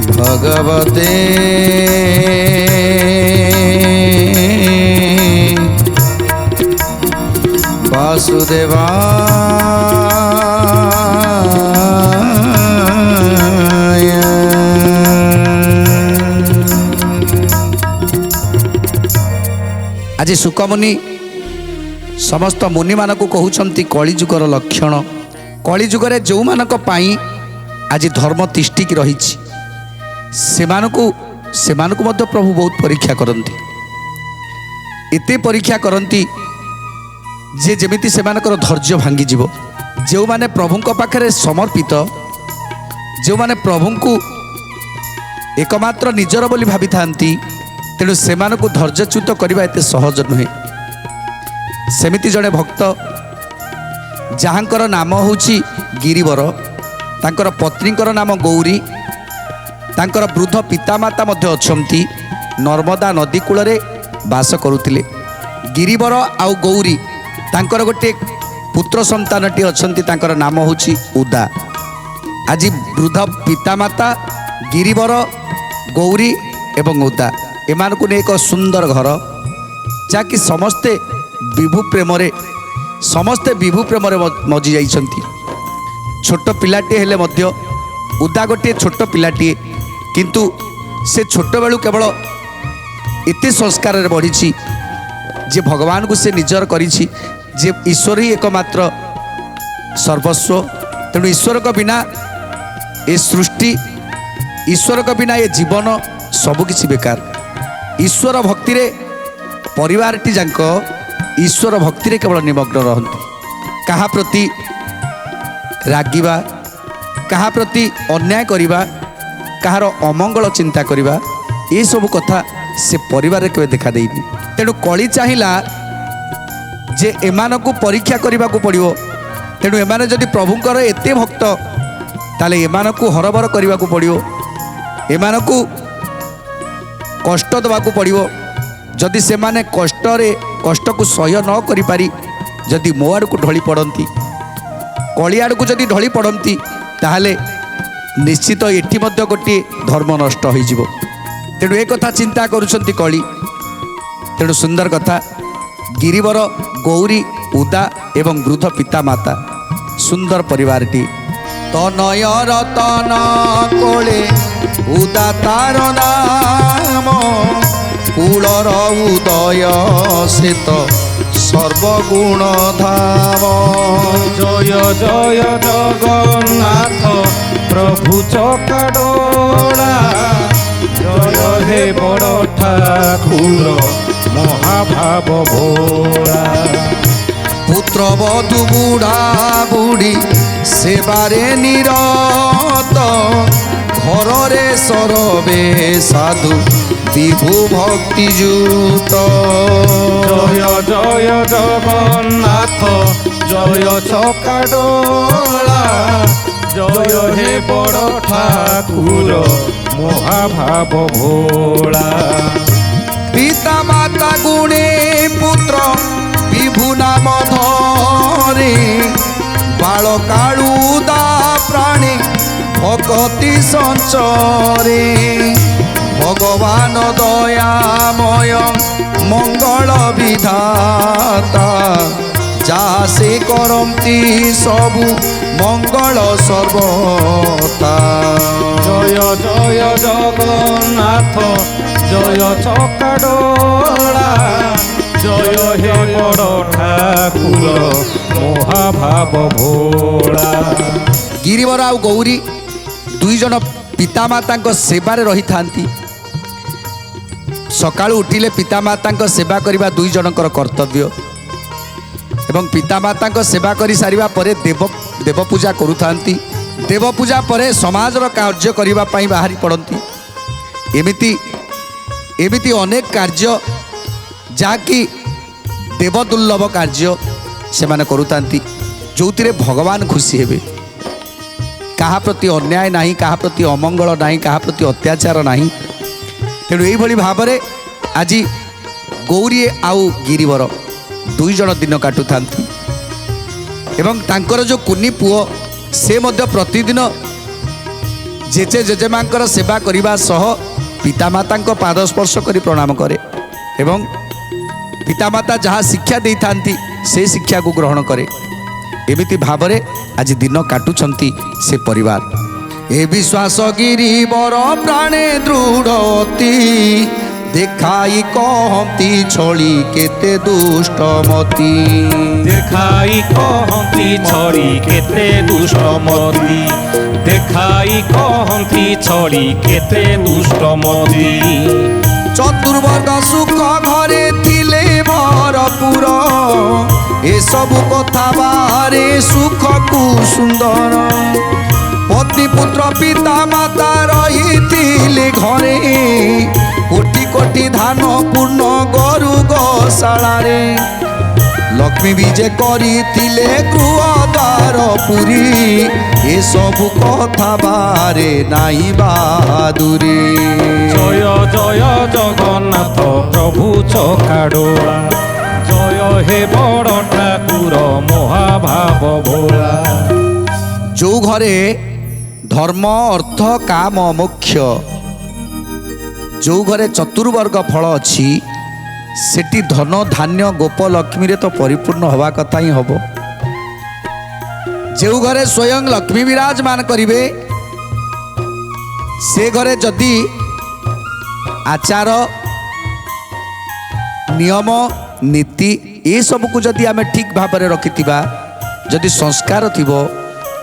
भगवते वासुदेवाय। आज सुकमुनि समस्त मुनि मानक कहउछंती कलिजुगर लक्षण। कलिजुगरे जो मानक पाई आज धर्म तिष्ठिक रहिछि सेमानकु मध्य प्रभु बहुत परीक्षा करती। एते परीक्षा करती जे जेमिति सेमानकर धैर्य भांगी जीव। जो माने प्रभुंक पाखरे समर्पित, जो माने प्रभुंकु एकमात्र निजर बोली भावी थांती, तेणु सेमानकु धैर्यच्युत करबा एते सहज नुहे। सेमिति जड़े भक्त जहाँकर नाम होछि गिरिवर, तांकर पत्नीकर नाम गौरी, तांकर वृद्ध पितामाता मध्य अछंती, नर्मदा नदी कूल बास करुथिले। गिरिवर आउ गौरी तांकर गोटे पुत्र संतानटी अछंती, तांकर नाम होछि उदा। आज वृद्ध पितामाता गिरिवर, गौरी एवं उदा एमानकु ने एक सुंदर घर, जाकि समस्ते विभु प्रेम मजी जाइछंती। छोट पिलाटी हेले मध्य उदा गोटे छोट पिलाटी, किंतु से छोट बेलू केवल एते संस्कार बढ़ी जे भगवान को से निजर करिछि, जे ईश्वर ही एकमात्र सर्वस्व। तेणु ईश्वर को बिना ए सृष्टि, ईश्वर को बिना ये जीवन सबकिछि बेकार। ईश्वर भक्ति रे परिवारटी जांक ईश्वर भक्ति रे केवल निमग्न रहंती। कहा प्रति रागिबा, कहा प्रति अन्याय करिबा, कहार अमंगल चिंता करिबा, ये सब कथा से परिवार रे केवे देखा देइनी। तेणु कली चाहिला जे एमानकु परीक्षा करने को पड़ो। तेणु एमाने जदि प्रभुंकर एते भक्त ताले एमानकु हरबर करने को पड़ो, एमानकु कष्ट देवा पड़ो। जदि से माने कष्ट को सह्य न करि पारी जदि मो आड़ को ढली पड़ती, कली आड़ को जदि ढली पड़ती, ताहले निश्चित एटी मध्य गोटे धर्म नष्ट हो जिवो। तेणु एक कथा चिंता करुछंती कली। तेणु सुंदर कथा, गिरिवर, गौरी, उदा एवं वृद्ध पिता माता सुंदर परिवारटी। तनय रतन कोले उदा तार नाम, कूलर उदय से तो सर्वगुण धाम। जय जय जगन्नाथ प्रभु चकाडोला, जय हे बड़ ठाकुर महाभाव भोला। पुत्र बधू बुढ़ा बुढ़ी सेवारे निरत, घरे सरबे साधु विभु भक्ति जूत। जय जय जगन्नाथ जय चकाडोला, जय हे बड़ ठाकुर महाभाव भोला। पिता माता गुणे पुत्र विभु नाम धरे, बालकाळु दा प्राणी भगति संचरे। भगवान दयामय मंगल विधाता, जासे करती सबु मंगल सर्वता। जय जय जगन्नाथ जय चकाडोला, जय हे बड़ ठाकुर महाभाव भोला। गिरिवर आउ गौरी दुई जन पितामाता सेवारे रही थांती। सकाळु उठिले पितामाता सेवा करने दुई जनकर कर्तव्य, एवं पितामाता सेवा कर सारिबा परे देव पूजा करुथांती। देव पूजा परे समाजर कार्य करने बाहरी पड़ती। एमिति अनेक कार्य जाकि देवदुर्लभ कार्य से माने करुथांती, जो भगवान खुशी हेबे। କାହା ପ୍ରତି ଅନ୍ୟାୟ ନାହିଁ, କାହା ପ୍ରତି ଅମଙ୍ଗଳ ନାହିଁ, କାହା ପ୍ରତି ଅତ୍ୟାଚାର ନାହିଁ। ତେଣୁ ଏଇଭଳି ଭାବରେ ଆଜି ଗୌରୀ ଆଉ ଗିରିବର ଦୁଇ ଜଣ ଦିନ କାଟୁଥାନ୍ତି ଏବଂ ତାଙ୍କର ଯେଉଁ କୁନି ପୁଅ ସେ ମଧ୍ୟ ପ୍ରତିଦିନ ଜେଜେ ଜେଜେମାଙ୍କର ସେବା କରିବା ସହ ପିତାମାତାଙ୍କ ପାଦ ସ୍ପର୍ଶ କରି ପ୍ରଣାମ କରେ ଏବଂ ପିତାମାତା ଯାହା ଶିକ୍ଷା ଦେଇଥାନ୍ତି ସେ ଶିକ୍ଷାକୁ ଗ୍ରହଣ କରେ। ଏମିତି ଭାବରେ ଆଜି ଦିନ କାଟୁଛନ୍ତି ସେ ପରିବାର। ଏ ବିଶ୍ୱାସ ଗିରିବର ପ୍ରାଣେ ଦୃଢ଼ ଅତି, ଦେଖାଇ କହନ୍ତି ଛଳି କେତେ ଦୁଷ୍ଟମତି। দেখাই কহନ୍ତି ছড়ি কেতে দুষ্টমতি, দেখাই কহନ୍ତି ছড়ি কেতে দুষ্টমতি। চতুর্বর্গ সুখ ঘরে থিলে ভরপুর, এসবু কথা বাহারে সুখকু সুন্দর। পত্নী পুত্র পিতা মাতা রহিলে ঘরে, কোটি কোটি ধান পূর্ণ গরু গোশালারে। লক্ষ্মী বিজে করিলে গৃহ দ্বার পুরী, এসবু কথা বাহারে নাই বাহাদুরী। জয় জয় জগন্নাথ প্রভু চকাডোলা, জয় হে বড় ঠাকুর মহাভাব ভোলা। ଯେଉଁ ଘରେ ଧର୍ମ ଅର୍ଥ କାମ ମୋକ୍ଷ, ଯେଉଁ ଘରେ ଚତୁର୍ବର୍ଗ ଫଳ ଅଛି ସେଠି ଧନ ଧାନ୍ୟ ଗୋପ ଲକ୍ଷ୍ମୀରେ ତ ପରିପୂର୍ଣ୍ଣ ହେବା କଥା ହିଁ ହେବ। ଯେଉଁ ଘରେ ସ୍ୱୟଂ ଲକ୍ଷ୍ମୀ ବିରାଜମାନ କରିବେ ସେ ଘରେ ଯଦି ଆଚାର ନିୟମ ନୀତି ଏସବୁକୁ ଯଦି ଆମେ ଠିକ୍ ଭାବରେ ରଖିଥିବା, ଯଦି ସଂସ୍କାର ଥିବ,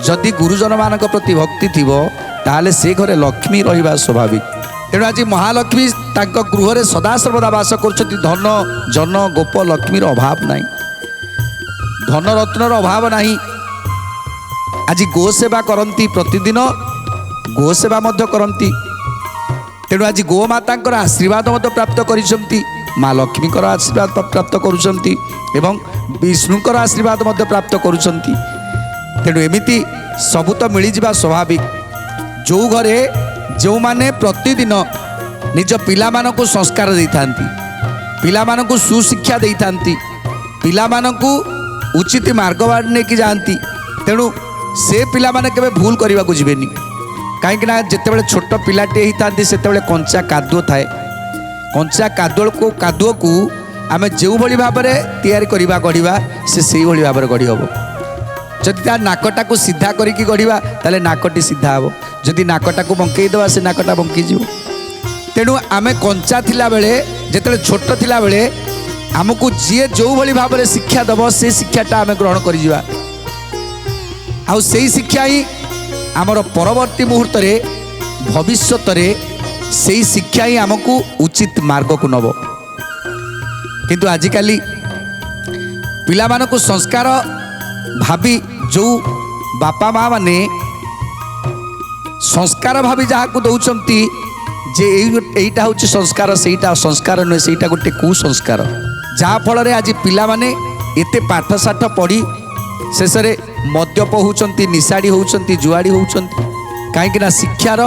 ଯଦି ଗୁରୁଜନମାନଙ୍କ ପ୍ରତି ଭକ୍ତି ଥିବ, ତାହେଲେ ସେ ଘରେ ଲକ୍ଷ୍ମୀ ରହିବା ସ୍ୱାଭାବିକ। ତେଣୁ ଆଜି ମହାଲକ୍ଷ୍ମୀ ତାଙ୍କ ଗୃହରେ ସଦାସର୍ବଦା ବାସ କରୁଛନ୍ତି। ଧନ ଜନ ଗୋପ ଲକ୍ଷ୍ମୀର ଅଭାବ ନାହିଁ, ଧନରତ୍ନର ଅଭାବ ନାହିଁ। ଆଜି ଗୋ ସେବା କରନ୍ତି, ପ୍ରତିଦିନ ଗୋ ସେବା ମଧ୍ୟ କରନ୍ତି। ତେଣୁ ଆଜି ଗୋମାତାଙ୍କର ଆଶୀର୍ବାଦ ମଧ୍ୟ ପ୍ରାପ୍ତ କରିଛନ୍ତି, ମା ଲକ୍ଷ୍ମୀଙ୍କର ଆଶୀର୍ବାଦ ପ୍ରାପ୍ତ କରୁଛନ୍ତି ଏବଂ ବିଷ୍ଣୁଙ୍କର ଆଶୀର୍ବାଦ ମଧ୍ୟ ପ୍ରାପ୍ତ କରୁଛନ୍ତି। ତେଣୁ ଏମିତି ସବୁ ତ ମିଳିଯିବା ସ୍ୱାଭାବିକ। ଯେଉଁ ଘରେ ଯେଉଁମାନେ ପ୍ରତିଦିନ ନିଜ ପିଲାମାନଙ୍କୁ ସଂସ୍କାର ଦେଇଥାନ୍ତି, ପିଲାମାନଙ୍କୁ ସୁଶିକ୍ଷା ଦେଇଥାନ୍ତି, ପିଲାମାନଙ୍କୁ ଉଚିତ ମାର୍ଗ ବାଟ ନେଇକି ଯାଆନ୍ତି, ତେଣୁ ସେ ପିଲାମାନେ କେବେ ଭୁଲ କରିବାକୁ ଯିବେନି। କାହିଁକି ନା ଯେତେବେଳେ ଛୋଟ ପିଲାଟିଏ ହେଇଥାନ୍ତି ସେତେବେଳେ କଞ୍ଚା କାଦୁଅ ଥାଏ। କଞ୍ଚା କାଦୁଅକୁ ଆମେ ଯେଉଁଭଳି ଭାବରେ ତିଆରି କରିବା ଗଢ଼ିବା, ସେ ସେଇଭଳି ଭାବରେ ଗଢ଼ି ହେବ। ଯଦି ତା ନାକଟାକୁ ସିଧା କରିକି ଗଢ଼ିବା ତାହେଲେ ନାକଟି ସିଧା ହେବ, ଯଦି ନାକଟାକୁ ବଙ୍କେଇ ଦେବା ସେ ନାକଟା ବଙ୍କିଯିବ। ତେଣୁ ଆମେ କଞ୍ଚା ଥିଲାବେଳେ, ଯେତେବେଳେ ଛୋଟ ଥିଲାବେଳେ ଆମକୁ ଯିଏ ଯେଉଁଭଳି ଭାବରେ ଶିକ୍ଷା ଦେବ ସେ ଶିକ୍ଷାଟା ଆମେ ଗ୍ରହଣ କରିଯିବା। ଆଉ ସେଇ ଶିକ୍ଷା ହିଁ ଆମର ପରବର୍ତ୍ତୀ ମୁହୂର୍ତ୍ତରେ ଭବିଷ୍ୟତରେ ସେଇ ଶିକ୍ଷା ହିଁ ଆମକୁ ଉଚିତ ମାର୍ଗକୁ ନେବ। କିନ୍ତୁ ଆଜିକାଲି ପିଲାମାନଙ୍କୁ ସଂସ୍କାର ଭାବି ଯେଉଁ ବାପା ମା ମାନେ ସଂସ୍କାର ଭାବି ଯାହାକୁ ଦେଉଛନ୍ତି ଯେ ଏଇଟା ହେଉଛି ସଂସ୍କାର, ସେଇଟା ସଂସ୍କାର ନୁହେଁ, ସେଇଟା ଗୋଟେ କୁସଂସ୍କାର। ଯାହାଫଳରେ ଆଜି ପିଲାମାନେ ଏତେ ପାଠଶାଠ ପଢ଼ି ଶେଷରେ ମଦ୍ୟପ ହେଉଛନ୍ତି, ନିଶାଡ଼ି ହେଉଛନ୍ତି, ଜୁଆଡ଼ି ହେଉଛନ୍ତି। କାହିଁକିନା ଶିକ୍ଷାର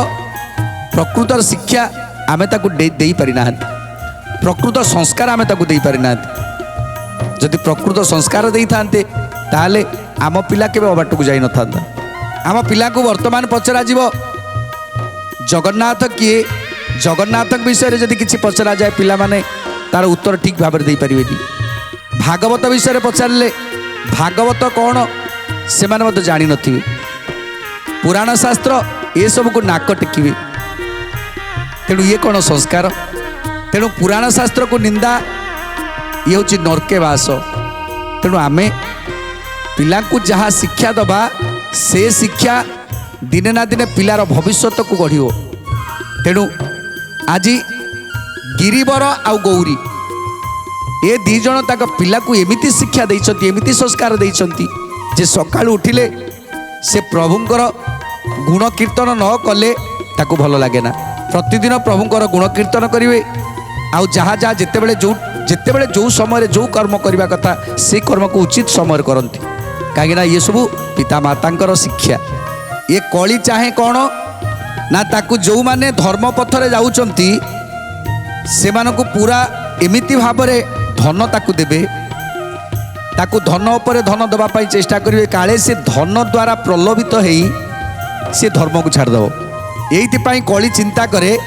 ପ୍ରକୃତର ଶିକ୍ଷା ଆମେ ତାକୁ ଦେଇପାରିନାହାନ୍ତି, ପ୍ରକୃତ ସଂସ୍କାର ଆମେ ତାକୁ ଦେଇପାରିନାହାନ୍ତି। ଯଦି ପ୍ରକୃତ ସଂସ୍କାର ଦେଇଥାନ୍ତେ ତାହେଲେ ଆମ ପିଲା କେବେ ଅବାଟକୁ ଯାଇନଥାନ୍ତା। ଆମ ପିଲାକୁ ବର୍ତ୍ତମାନ ପଚରାଯିବ ଜଗନ୍ନାଥ କିଏ, ଜଗନ୍ନାଥଙ୍କ ବିଷୟରେ ଯଦି କିଛି ପଚରାଯାଏ ପିଲାମାନେ ତାର ଉତ୍ତର ଠିକ୍ ଭାବରେ ଦେଇପାରିବେନି। ଭାଗବତ ବିଷୟରେ ପଚାରିଲେ ଭାଗବତ କ'ଣ ସେମାନେ ମଧ୍ୟ ଜାଣିନଥିବେ। ପୁରାଣ ଶାସ୍ତ୍ର ଏସବୁକୁ ନାକ ଟେକିବେ। ତେଣୁ ଇଏ କ'ଣ ସଂସ୍କାର? ତେଣୁ ପୁରାଣ ଶାସ୍ତ୍ରକୁ ନିନ୍ଦା, ଇଏ ହେଉଛି ନର୍କେ ବାସ। ତେଣୁ ଆମେ ପିଲାଙ୍କୁ ଯାହା ଶିକ୍ଷା ଦେବା ସେ ଶିକ୍ଷା ଦିନେ ନା ଦିନେ ପିଲାର ଭବିଷ୍ୟତକୁ ଗଢ଼ିବ। ତେଣୁ ଆଜି ଗିରିବର ଆଉ ଗୌରୀ ଏ ଦୁଇ ଜଣ ତାଙ୍କ ପିଲାକୁ ଏମିତି ଶିକ୍ଷା ଦେଇଛନ୍ତି, ଏମିତି ସଂସ୍କାର ଦେଇଛନ୍ତି ଯେ ସକାଳୁ ଉଠିଲେ ସେ ପ୍ରଭୁଙ୍କର ଗୁଣ କୀର୍ତ୍ତନ ନ କଲେ ତାକୁ ଭଲ ଲାଗେ ନା। ପ୍ରତିଦିନ ପ୍ରଭୁଙ୍କର ଗୁଣ କୀର୍ତ୍ତନ କରିବେ। ଆଉ ଯାହା ଯାହା ଯେତେବେଳେ ଯେଉଁ ସମୟରେ ଯେଉଁ କର୍ମ କରିବା କଥା ସେ କର୍ମକୁ ଉଚିତ ସମୟରେ କରନ୍ତି। କାହିଁକିନା ଇଏ ସବୁ ପିତାମାତାଙ୍କର ଶିକ୍ଷା। ये कली चाहे कौन ना ताकू जो माने धर्म पथरे जाउचंती सेमानकु पूरा एमिति भाबरे धन ताकू देबे ताकू धन उपरे धन देवा पाई चेष्टा करिवे काले से धन द्वारा प्रलोभित हेई से धर्म को छाड़ दबो। एइथिपाई कली चिंता करे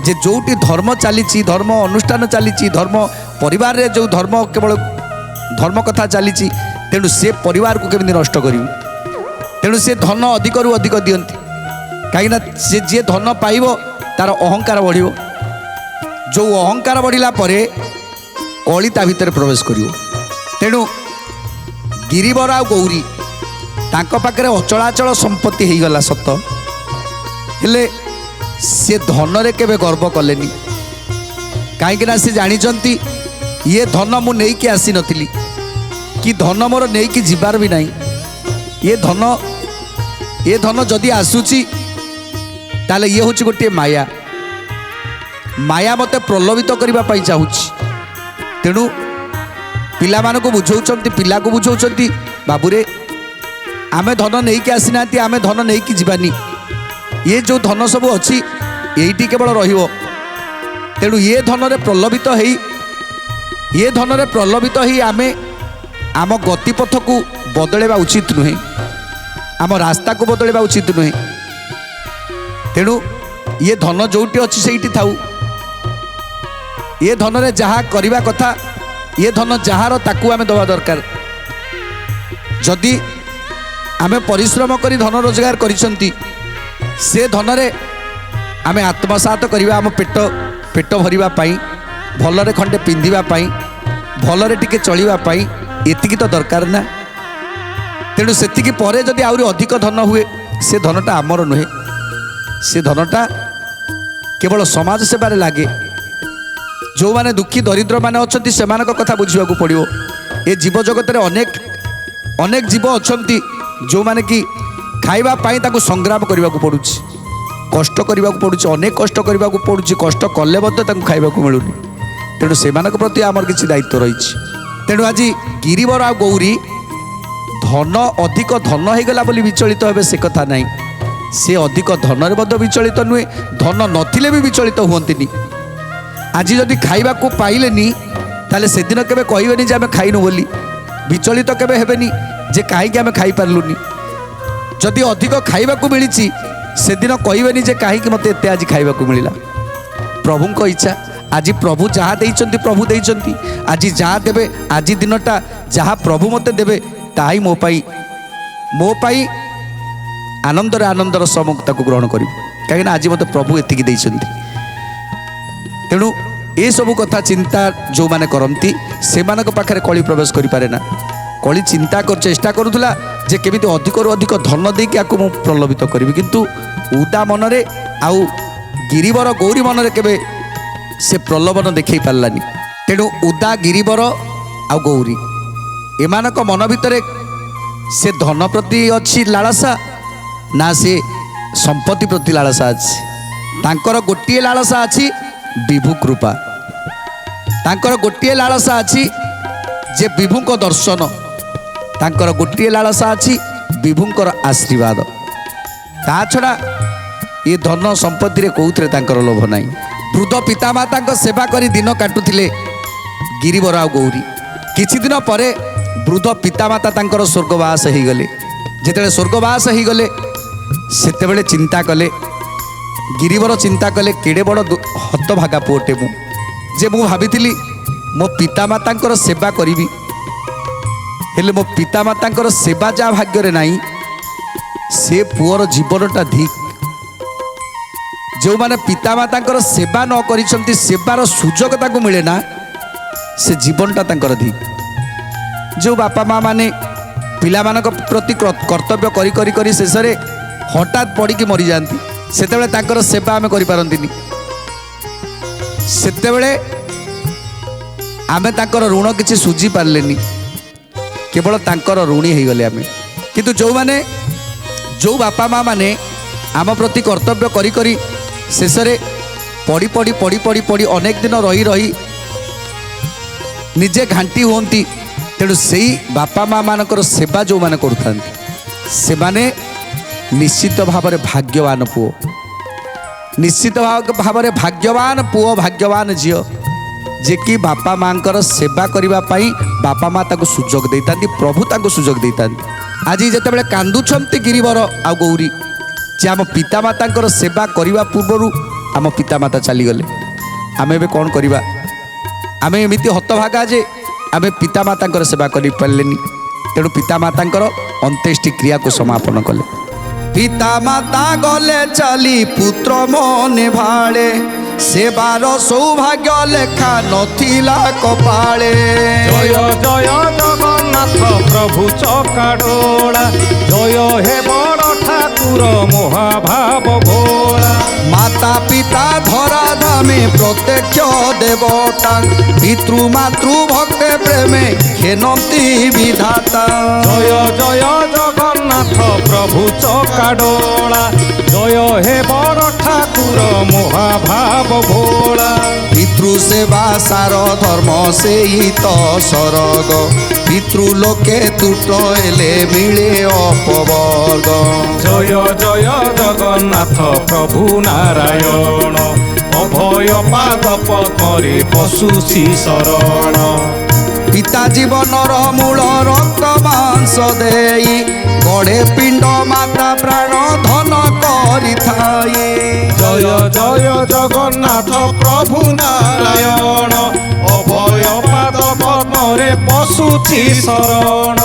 जे जोटी धर्म चली धर्म अनुष्ठान चली धर्म परिवार रे जो धर्म केवल धर्म कथा चली तेणु से परिवार को केମିତି नष्ट करी तेणु से धन अधिक रु अधिक दियंती कहीं से जी धन पाइब तार अहंकार बढ़ियो जो अहंकार बढ़िला परे कली ता भितर प्रवेश करियो। तेणु गिरिवर आ गौरी तांको पाखरे अचलाचल संपत्ति हो गला सत हेले से धन रे केबे गर्व कलेनी कहीं से जानी ये धन मु नहीं कि आसी नथिली कि धन मोर नहीं कि जीवार भी नहीं ये धन जदि आसुची ताले ये हूँ गोटे माया माया मते प्रलोभित करबा पाई चाहूची। तेणु पिला मानको बुझौचंती पिला को बुझौचंती बाबूरे आमे धन नहीं कि आसी नांती आमे धन नहीं कि जीवानी ये जो धन सब अच्छी यही केवल रहिबो। तेणु ये धन रे प्रलोभित हेई ये धन रे प्रलोभित हेई आमे आम गतिपथ को बदलेबा उचित नुहे आम रास्ता को बदलेबा उचित नुहे। तेणु ये धन जोटी अच्छी से थाऊ ये धन रे जहा करिबा कथा ये धन जहार ताकू आमे दवा दरकार जदि आमे परिश्रम करी धन रोजगार करिसंती से धन रे आमे आत्मसात करिबा आम पेट भरिबा पाई भलरे खंडे पिंधिबा पाई भलरे टिके चलिबा पाई एतिकी तो दरकार ना। तेणु सेतिकी परे जदि आउरी अधिक धन हुए से धनटा आमर नुहे से धनटा केवल समाज सेवारे लागे। जो माने दुखी दरिद्र माने अछंती सेमानक कथा बुझिबाकू पड़िबो। ए जीव जगत रे अनेक जीव अछंती जो माने कि खाइबा पाई ताकू संग्राम करबाकू पड़ुछि कष्ट करबाकू पड़ुछि अनेक कष्ट करबाकू पड़ुछि कष्ट कले बद्ध ताकू खाइबाकू मिलुनी। तेणु सेमानक प्रति आमर किछि दायित्व रहिछि। तेणु आज गिरिवर आ गौरी धन अधिक धन हो गला बोली विचलित हेबे से कथा नहीं से अधिक धन रे बद्ध विचलित नुहे धन नथिले भी विचलित हुअंतिनी। आज जदि खाइबा को पाइलेनी ताले से दिन केबे कहबेनी जे आमे खाइनु बोली विचलित केबे हेबेनी जे काहे कि आमे खाइ पारलुनी। जदि अधिक खाइबा को मिलिछि से दिन कहबेनी जे काहे कि मते एते आज खाइबा को मिलिला। प्रभुଙ୍କ इच्छा आज प्रभु जहाँ देइचंती प्रभु देइचंती आज जहाँ देबे आज दिनटा जहाँ प्रभु मते देबे ताही मो पाई आनंदर आनंदर समता को ग्रहण करी कहीं आज मते प्रभु एतिकी देइचंती। तेणु ये सब कथा चिंता जो माने करती से पाखे कली प्रवेश करि पारे ना। कली चिंता कर चेष्टा करुला जे केमिति अधिक रु अधिक धन देकी आकु मु प्रलोभित करी किंतु उदा मनरे आउ गिरिवर गौरी मनरे केबे से प्रलोभन देखई पारलानी। तेणु उदा गिरिवर आ गौरी एमानक मन भितरे से धन प्रति अच्छी लालसा ना से संपत्ति प्रति लालसा अच्छी। तांकर गोटिए लालसा अच्छी विभु कृपा तांकर गोटिए लालसा अच्छी जे विभुंक दर्शन तांकर गोटिए लालसा अच्छी विभुंकर आशीर्वाद ता छड़ा ये धन संपत्ति रे कोउथरे तांकर लोभ नाही। वृद्ध पितामाता सेवा करी दिन काटुथिले गिरिवर आ गौरी किछि दिन परे वृद्ध पितामाता तांकर स्वर्गवास हो गले। जेतेबेले स्वर्गवास हो गले सेतेबेले चिंता कले गिरिवर चिंता कले केड़े बड़ हतभागा पुओटे मु जे मु भाबिथिली मो पितामाता सेवा करी हेले मो पितामाता सेवा जा भाग्य रे नाही से पुअर जीवनटा धिक। जो माने पितामाता सेवा न करिसंती सेवार सुजोग ताको मिले ना से जीवनटा तांकर धिक। जो बापा माँ माने पिला मानक प्रति कर्तव्य करी करी करी शेष रे हठात पड़ी मरी जाती सेतेबेले तांकर सेवा आमे करि पारंतिनी। सेतेबेले आमे तांकर ऋण किछि सुझी पारलेनी केवल तांकर ऋणी हो गले आमे। किंतु जो माने जो बापा माँ माने आम प्रति कर्तव्य करी करी शेष रे पड़ी पड़ी पड़ी पड़ी पड़ी अनेक दिन रही रही निजे घांटी होती। तेणु से बापा माँ मानकर सेवा जो माने करुथांती से माने ନିଶ୍ଚିତ ଭାବରେ ଭାଗ୍ୟବାନ ପୁଅ, ନିଶ୍ଚିତ ଭାବରେ ଭାଗ୍ୟବାନ ପୁଅ, ଭାଗ୍ୟବାନ ଝିଅ ଯେ କି ବାପା ମାଙ୍କର ସେବା କରିବା ପାଇଁ ବାପା ମା ତାଙ୍କୁ ସୁଯୋଗ ଦେଇଥାନ୍ତି, ପ୍ରଭୁ ତାଙ୍କୁ ସୁଯୋଗ ଦେଇଥାନ୍ତି। ଆଜି ଯେତେବେଳେ କାନ୍ଦୁଛନ୍ତି ଗିରିବର ଆଉ ଗୌରୀ ଯେ ଆମ ପିତାମାତାଙ୍କର ସେବା କରିବା ପୂର୍ବରୁ ଆମ ପିତାମାତା ଚାଲିଗଲେ, ଆମେ ଏବେ କ'ଣ କରିବା? ଆମେ ଏମିତି ହତଭାଗା ଯେ ଆମେ ପିତାମାତାଙ୍କର ସେବା କରିପାରିଲେନି। ତେଣୁ ପିତାମାତାଙ୍କର ଅନ୍त्यେଷ୍ଟି କ୍ରିୟାକୁ ସମାପନ କଲେ। ପିତାମାତା ଗଲେ ଚାଲି ପୁତ୍ର ମନେ ଭାଳେ, ସେବାର ସୌଭାଗ୍ୟ ଲେଖା ନଥିଲା କପାଳେ। ଜୟ ଜୟ ଜଗନ୍ନାଥ ପ୍ରଭୁ ଚକାଡୋଳା, ଜୟ ହେ ବଡ଼ ଠାକୁର ମହାଭାବ ଭୋଳା। ମାତା ପିତା ଧରା ଧାମେ ପ୍ରତ୍ୟକ୍ଷ ଦେବତା, ପିତୃ ମାତୃ ଭକ୍ତେ ପ୍ରେମେ ଘେନନ୍ତି ବିଧାତା। ଜୟ ଜୟ ଜଗନ୍ନାଥ ପ୍ରଭୁ ଚକାଡୋଳା, ଜୟ ହେ ବଡ଼ ଠାକୁର ମହାଭାବ ଭୋଳା। ପିତୃ ସେବା ସାର ଧର୍ମ ସେଇ ତ ସରଗ, ପିତୃ ଲୋକେ ତୁଟ ହେଲେ ମିଳେ ଅପବର୍ଗ। ଜୟ ଜୟ ଜଗନ୍ନାଥ ପ୍ରଭୁ ନାରାୟଣ, ଅଭୟ ପାଦ ପଦ୍ମରେ ପଶୁଛି ଶରଣ। ପିତା ଜୀବନର ମୂଳ ରକ୍ତ ମାଂସ ଦେଇ, ଗଢ଼େ ପିଣ୍ଡ ମାତା ପ୍ରାଣ ଧନ କରିଥାଏ। ଜୟ ଜୟ ଜଗନ୍ନାଥ ପ୍ରଭୁ ନାରାୟଣ, ଅଭୟ ପାଦ ପଦ୍ମରେ ପଶୁଛି ଶରଣ।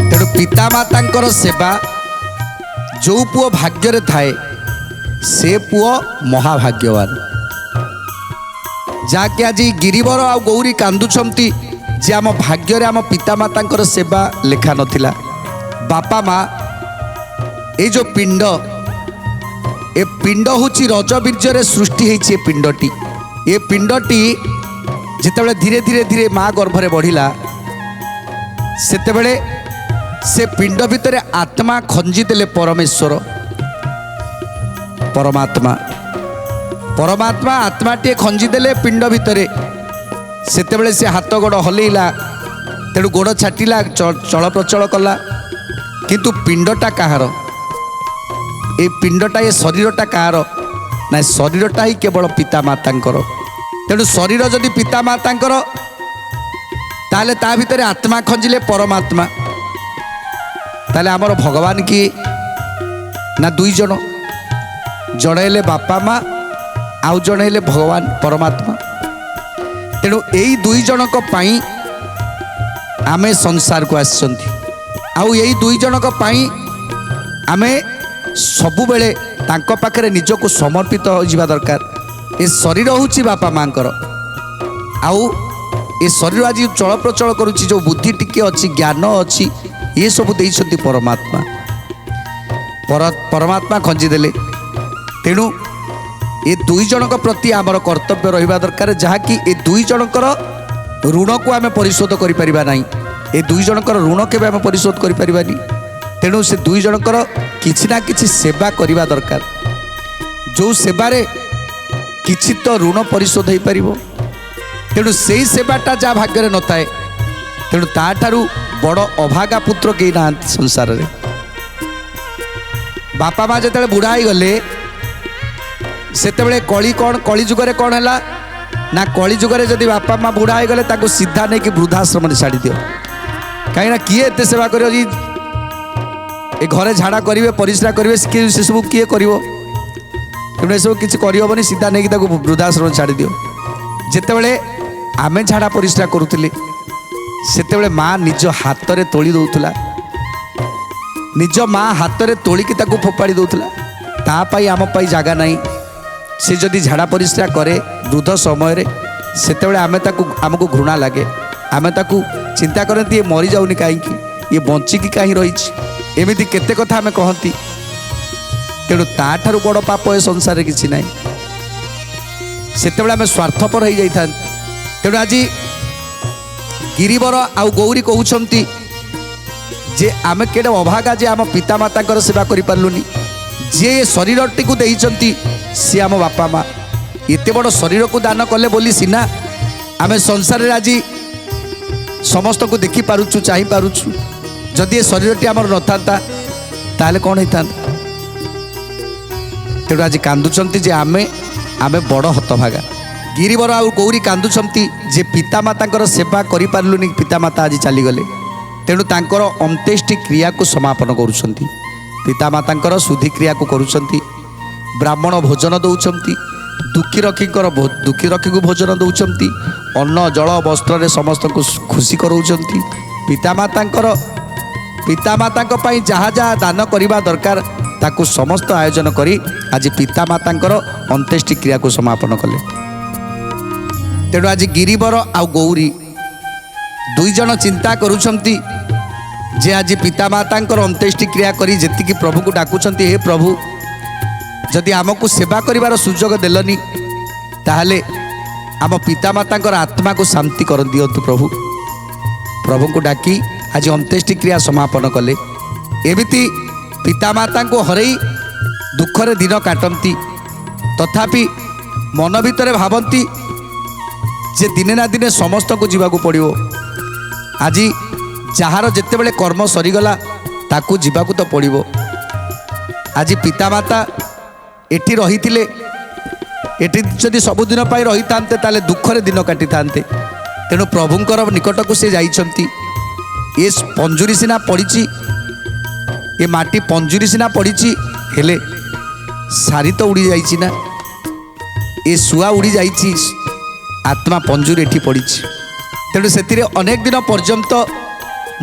ତେଣୁ ପିତାମାତାଙ୍କର ସେବା ଯେଉଁ ପୁଅ ଭାଗ୍ୟରେ ଥାଏ ସେ ପୁଅ ମହାଭାଗ୍ୟବାନ। ଯାହାକି ଆଜି ଗିରିବର ଆଉ ଗୌରୀ କାନ୍ଦୁଛନ୍ତି ଯେ ଆମ ଭାଗ୍ୟରେ ଆମ ପିତାମାତାଙ୍କର ସେବା ଲେଖା ନଥିଲା। ବାପା ମା ଏଇ ଯେଉଁ ପିଣ୍ଡ, ଏ ପିଣ୍ଡ ହେଉଛି ରଜବୀର୍ଯ୍ୟରେ ସୃଷ୍ଟି ହେଇଛି। ଏ ପିଣ୍ଡଟି, ଏ ପିଣ୍ଡଟି ଯେତେବେଳେ ଧୀରେ ଧୀରେ ଧୀରେ ମା ଗର୍ଭରେ ବଢ଼ିଲା, ସେତେବେଳେ ସେ ପିଣ୍ଡ ଭିତରେ ଆତ୍ମା ଖଞ୍ଜିଦେଲେ ପରମେଶ୍ୱର, ପରମାତ୍ମା। ପରମାତ୍ମା ଆତ୍ମାଟିଏ ଖଞ୍ଜିଦେଲେ ପିଣ୍ଡ ଭିତରେ। ସେତେବେଳେ ସେ ହାତ ଗୋଡ଼ ହଲେଇଲା, ତେଣୁ ଗୋଡ଼ ଛାଟିଲା, ଚଳପ୍ରଚଳ କଲା। କିନ୍ତୁ ପିଣ୍ଡଟା କାହାର? ଏ ପିଣ୍ଡଟା, ଏ ଶରୀରଟା କାହାର? ନା ଶରୀରଟା ହିଁ କେବଳ ପିତାମାତାଙ୍କର। ତେଣୁ ଶରୀର ଯଦି ପିତାମାତାଙ୍କର, ତାହେଲେ ତା ଭିତରେ ଆତ୍ମା ଖଞ୍ଜିଲେ ପରମାତ୍ମା। ତାହେଲେ ଆମର ଭଗବାନ କିଏ? ନା ଦୁଇ ଜଣ, ଜଣେ ହେଲେ ବାପା ମା, ଆଉ ଜଣେ ହେଲେ ଭଗବାନ ପରମାତ୍ମା। ତେଣୁ ଏଇ ଦୁଇ ଜଣଙ୍କ ପାଇଁ ଆମେ ସଂସାରକୁ ଆସିଛନ୍ତି, ଆଉ ଏଇ ଦୁଇ ଜଣଙ୍କ ପାଇଁ ଆମେ ସବୁବେଳେ ତାଙ୍କ ପାଖରେ ନିଜକୁ ସମର୍ପିତ ହୋଇଯିବା ଦରକାର। ଏ ଶରୀର ହେଉଛି ବାପା ମାଙ୍କର, ଆଉ ଏ ଶରୀର ଆଜି ଚଳପ୍ରଚଳ କରୁଛି, ଯେଉଁ ବୁଦ୍ଧି ଟିକେ ଅଛି, ଜ୍ଞାନ ଅଛି, ଏସବୁ ଦେଇଛନ୍ତି ପରମାତ୍ମା। ପରମାତ୍ମା ଖଞ୍ଜିଦେଲେ। ତେଣୁ ଏ ଦୁଇ ଜଣଙ୍କ ପ୍ରତି ଆମର କର୍ତ୍ତବ୍ୟ ରହିବା ଦରକାର, ଯାହାକି ଏ ଦୁଇ ଜଣଙ୍କର ଋଣକୁ ଆମେ ପରିଶୋଧ କରିପାରିବା ନାହିଁ। ଏ ଦୁଇ ଜଣଙ୍କର ଋଣ କେବେ ଆମେ ପରିଶୋଧ କରିପାରିବାନି। ତେଣୁ ସେ ଦୁଇ ଜଣଙ୍କର କିଛି ନା କିଛି ସେବା କରିବା ଦରକାର, ଯେଉଁ ସେବାରେ କିଛି ତ ଋଣ ପରିଶୋଧ ହୋଇପାରିବ। ତେଣୁ ସେଇ ସେବାଟା ଯାହା ଭାଗ୍ୟରେ ନଥାଏ, ତେଣୁ ତାଠାରୁ ବଡ଼ ଅଭାଗା ପୁତ୍ର କେହି ନାହାନ୍ତି ସଂସାରରେ। ବାପା ମା ଯେତେବେଳେ ବୁଢ଼ା ହେଇଗଲେ, ସେତେବେଳେ କଳି ଯୁଗରେ କ'ଣ ହେଲା ନା, କଳି ଯୁଗରେ ଯଦି ବାପା ମା ବୁଢ଼ା ହେଇଗଲେ ତାଙ୍କୁ ସିଧା ନେଇକି ବୃଦ୍ଧାଶ୍ରମରେ ଛାଡ଼ିଦିଅ। କାହିଁକିନା କିଏ ଏତେ ସେବା କରିବ? ଏ ଘରେ ଝାଡ଼ା କରିବେ, ପରିସ୍ରା କରିବେ, ସେସବୁ କିଏ କରିବ? ତେଣୁ ଏସବୁ କିଛି କରିହେବନି, ସିଧା ନେଇକି ତାକୁ ବୃଦ୍ଧାଶ୍ରମରେ ଛାଡ଼ିଦିଅ। ଯେତେବେଳେ ଆମେ ଝାଡ଼ା ପରିସ୍ରା କରୁଥିଲେ, ସେତେବେଳେ ମା ନିଜ ହାତରେ ତୋଳି ଦେଉଥିଲା, ନିଜ ମା ହାତରେ ତୋଳିକି ତାକୁ ଫୋପାଡ଼ି ଦେଉଥିଲା। ତା ପାଇଁ ଆମ ପାଇଁ ଜାଗା ନାହିଁ। ସେ ଯଦି ଝାଡ଼ା ପରିସ୍ରା କରେ ବୃଦ୍ଧ ସମୟରେ, ସେତେବେଳେ ଆମକୁ ଘୃଣା ଲାଗେ। ଆମେ ତାକୁ ଚିନ୍ତା କରନ୍ତି, ଏ ମରିଯାଉନି କାହିଁକି, ଇଏ ବଞ୍ଚିକି କାହିଁ ରହିଛି, ଏମିତି କେତେ କଥା ଆମେ କହନ୍ତି। ତେଣୁ ତାଠାରୁ ବଡ଼ ପାପ ଏ ସଂସାରରେ କିଛି ନାହିଁ। ସେତେବେଳେ ଆମେ ସ୍ୱାର୍ଥପର ହେଇଯାଇଥାନ୍ତି। ତେଣୁ ଆଜି ଗିରିବର ଆଉ ଗୌରୀ କହୁଛନ୍ତି ଯେ ଆମେ କେଡ଼େ ଅଭାଗା ଯେ ଆମ ପିତାମାତାଙ୍କର ସେବା କରିପାରିଲୁନି। ଯିଏ ଏ ଶରୀରଟିକୁ ଦେଇଛନ୍ତି ସିଏ ଆମ ବାପା ମା। ଏତେ ବଡ଼ ଶରୀରକୁ ଦାନ କଲେ ବୋଲି ସିନା ଆମେ ସଂସାରରେ ଆଜି ସମସ୍ତଙ୍କୁ ଦେଖିପାରୁଛୁ, ଚାହିଁପାରୁଛୁ। ଯଦି ଏ ଶରୀରଟି ଆମର ନଥାନ୍ତା ତାହେଲେ କ'ଣ ହେଇଥାନ୍ତା? तेणु आज कांदुचंती जे आमे आमे बड़ हतभागा गिरिवर आउ गौरी कांदुचंती जे पितामाता सेवा करि पारलुनी पितामाता आज चलीगले तेणु तांकर अंत्येष्टि क्रिया को समापन करुछंती पितामाता शुद्धि क्रिया को करुछंती ब्राह्मण भोजन दौरान दुखी रखी को भोजन दौरान अन्न जल वस्त्र समस्त को खुशी कराउछंती पितामाता जहाँ जहाँ दान करने दरकार ताकू समस्त आयोजन करी आज पितामाता अंत्येष्टि क्रिया को समापन कले तेणु आज गिरिवर आ गौरी दुई जन चिंता करुछंती जे आज पितामाता अंत्येष्टि क्रिया करी जेतिकी प्रभु को डाकुछंती हे प्रभु जदि आमको सेवा करिवार सुजोग देलनी ताहले आम पितामाता आत्मा को शांति कर दियंतु प्रभु को डाकी आज अंत्येष्टि क्रिया समापन कले एमिति पितामाता को हरई दुखरे दिन काटती तथापि मन भितर भावती जे दिने ना दिने समस्त को जीवाकू पड़िवो आज जार जेतेबेले कर्म सरीगला ताकू जीवाकू तो पड़िवो आज पितामाता एठी रहिथिले एठी जदि सबुदिन पाई रही थांते ताले दुखरे दिन काटी थांते तेणु प्रभुंकर निकट को से जाइछंती ये पंजुरी सिना पड़ीची ये माटी पंजुरी सिना पड़ीची हेले सारी तो उड़ी जाइची ना ये सुआ उड़ी जाइची आत्मा पंजुरी एठी पड़ीची तेणु से अनेक दिन पर्यंत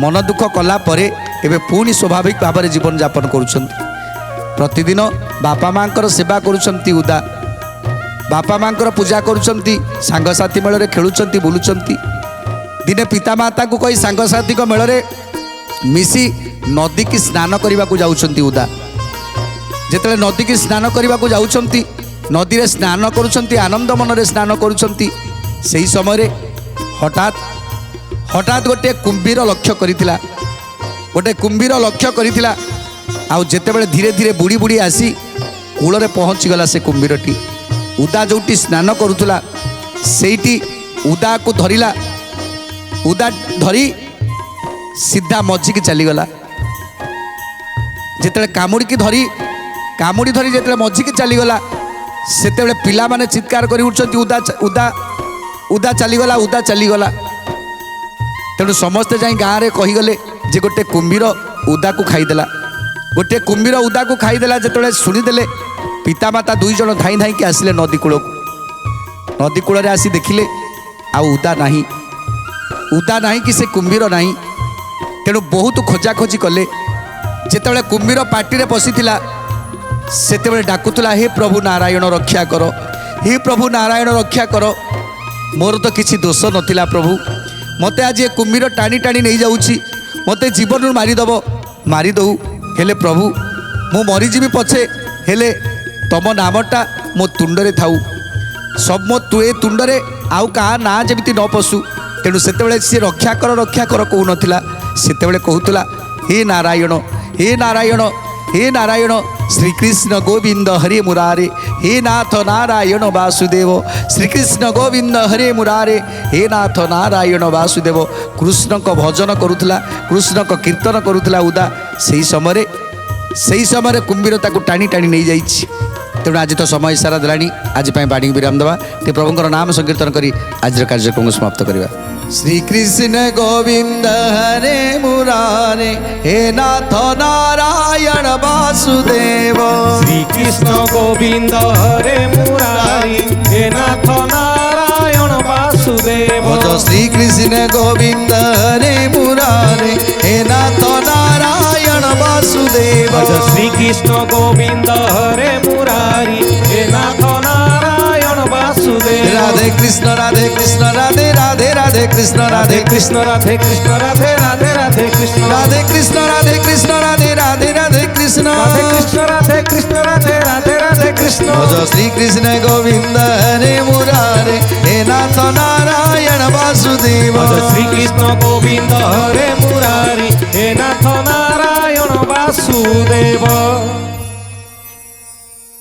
मन दुख कला परे एबे पुणी स्वाभाविक भाव में जीवन यापन करुछंती प्रतिदिन बापा माँ सेवा करुछंती उदा बापा माँ पूजा करुछंती सांगसाथी मेल रे खेलुछंती बुलुछंती दिने पितामाता को कही सांगसाथी मेल रे मिसी नदी की स्नान करने को जाउछंती उदा जेतले नदी की स्नान करने को जाउछंती नदी रे स्नान करुछंती आनंद मन रे स्नान करुछंती सेही समय रे हठात गोटे कुंभीर लक्ष्य करिथिला गोटे कुंभीर लक्ष्य करिथिला आउ जेतेबेले धीरे धीरे बुड़ी बुड़ी आसी कूल रे पहुँची गला से कुंभीरटी उदा जोटी स्नान करुथुला सेठी उदा को धरिला उदा धरी सीधा मझिकी चलीगला जेतेबेले कामुड़ी धरी जेतेबेले मझिकी चलीगला सेतेबेले पिला माने चित्कार करि उठछंती उदा उदा उदा चलीगला तेणु समस्ते जाई गाँव रे कहीगले जे गोटे कुंभीर उदा को खाईदेला गोटे कुंभीर उदा को खाईदेला जेतेबेले शुणीदेले पितामाता दुई जन धाई धाई के आसिले नदी कूल नदी कूल रे आसी देखिले आ उदा नाही कि से कुंभीर नाही तेणु बहुत खोजाखोजी कले जेतेबेले कुंभीर पाटी रे पशिथिला सेतेबेले डाकुतला हे प्रभु नारायण रक्षा कर हे प्रभु नारायण रक्षा कर मोर तो किसी दोष नथिला प्रभु मते आज ये कुंभीर टाणी टाणी नहीं जाउची मते जीवन मारिदौ हेले प्रभु मु मरीजीवी पछे हेले तम नामटा मो तुंडरे थाउ सब मो तुए तुंडरे आउ का ना जेमिति न पशु तेणु सेतेबेले सी रक्षा कर कहू नथिला सेतेबेले कहूतला हे नारायण हे नारायण श्रीकृष्ण गोविंद हरे मुरारे हे नाथ नारायण वासुदेव श्रीकृष्ण गोविंद हरे मुरारे हे नाथ नारायण वासुदेव कृष्ण को भजन करुला कृष्ण को कीर्तन करुला उदा सही समय कुंभीर ताकू टाणी टाणी नहीं जाइछि तेणु आज तो समय सारा देलानी आज बाणी विराम देवा ते प्रभुंकर नाम संकीर्तन करी आज कार्यक्रम को समाप्त करवा श्री कृष्ण गोविंद हरे मुरारे हे नाथ नारायण वासुदेव श्री कृष्ण गोविंद हरे मुरारी हे नाथ नारायण वासुदेव श्री कृष्ण गोविंद हरे मुरारे हे नाथ नारायण वासुदेव श्री कृष्ण गोविंद हरे मुरारी हे नाथ नारायण वासुदेव राधे कृष्ण राधे कृष्ण राधे राधे राधे कृष्ण राधे कृष्ण राधे कृष्ण राधे राधे राधे कृष्ण राधे कृष्ण राधे कृष्ण राधे राधे राधे कृष्ण राधे कृष्ण राधे कृष्ण राधे राधे राधे कृष्ण श्री कृष्ण गोविंद हरे मुरारे हे नाथ नारायण वासुदेव श्री कृष्ण